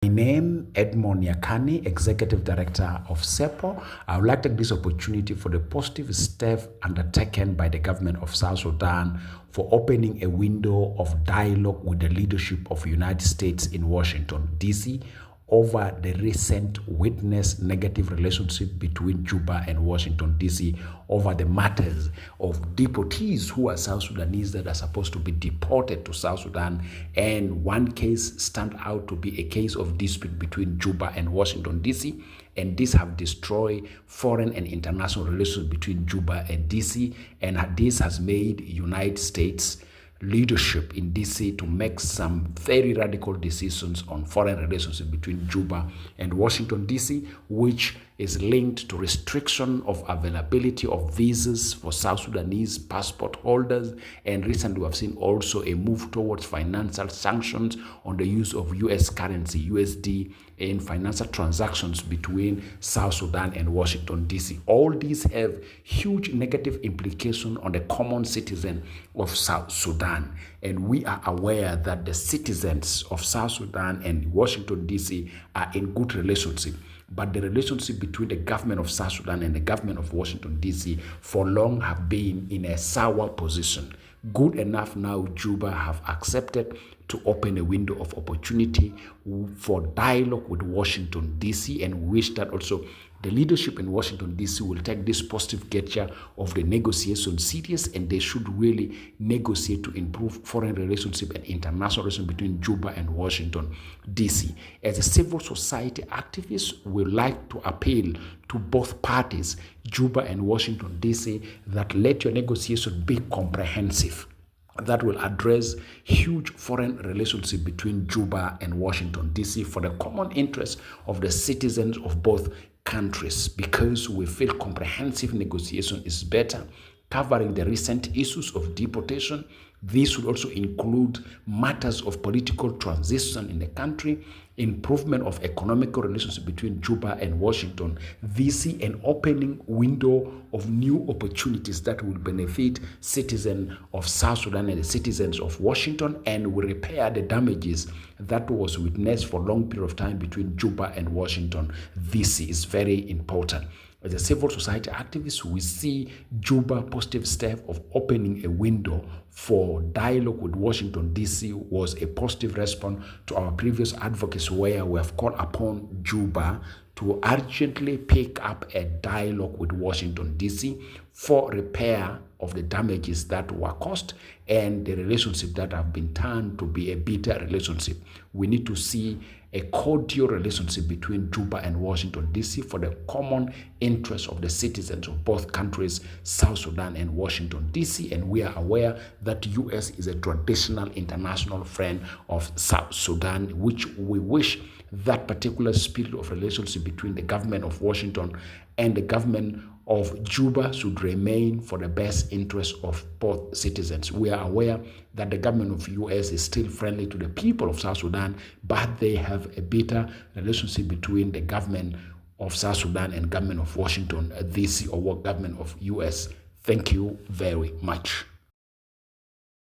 My name Edmund Yakani, Executive Director of CEPO. I would like to take this opportunity for the positive step undertaken by the government of South Sudan for opening a window of dialogue with the leadership of the United States in Washington, DC, over the recent witnessed negative relationship between Juba and Washington DC over the matters of deportees who are South Sudanese that are supposed to be deported to South Sudan. And one case stand out to be a case of dispute between Juba and Washington DC. And this have destroyed foreign and international relations between Juba and DC. And this has made United States leadership in DC to make some very radical decisions on foreign relations between Juba and Washington DC, which is linked to restriction of availability of visas for South Sudanese passport holders. And recently we have seen also a move towards financial sanctions on the use of US currency, USD, in financial transactions between South Sudan and Washington DC. All these have huge negative implications on the common citizen of South Sudan. And we are aware that the citizens of South Sudan and Washington DC are in good relationship. But the relationship between the government of South Sudan and the government of Washington DC for long have been in a sour position. Good enough now Juba have accepted to open a window of opportunity for dialogue with Washington DC, and wish that also the leadership in Washington DC will take this positive gesture of the negotiation serious, and they should really negotiate to improve foreign relationship and international relations between Juba and Washington DC. As a civil society activist, we like to appeal to both parties, Juba and Washington DC, that let your negotiation be comprehensive, that will address huge foreign relationship between Juba and Washington DC for the common interest of the citizens of both countries, because we feel comprehensive negotiation is better, covering the recent issues of deportation. This will also include matters of political transition in the country, improvement of economical relationship between Juba and Washington DC, and opening window of new opportunities that will benefit citizens of South Sudan and the citizens of Washington, and will repair the damages that was witnessed for a long period of time between Juba and Washington DC. Is very important. As a civil society activist, we see Juba positive step of opening a window for dialogue with Washington DC was a positive response to our previous advocacy, where we have called upon Juba to urgently pick up a dialogue with Washington DC for repair of the damages that were caused and the relationship that have been turned to be a bitter relationship. We need to see a cordial relationship between Juba and Washington DC for the common interest of the citizens of both countries, South Sudan and Washington DC. And we are aware that US is a traditional international friend of South Sudan, which we wish that particular spirit of relationship between the government of Washington and the government of Juba should remain for the best interest of both citizens. We are aware that the government of US is still friendly to the people of South Sudan, but they have a bitter relationship between the government of South Sudan and government of Washington DC, or government of US. Thank you very much.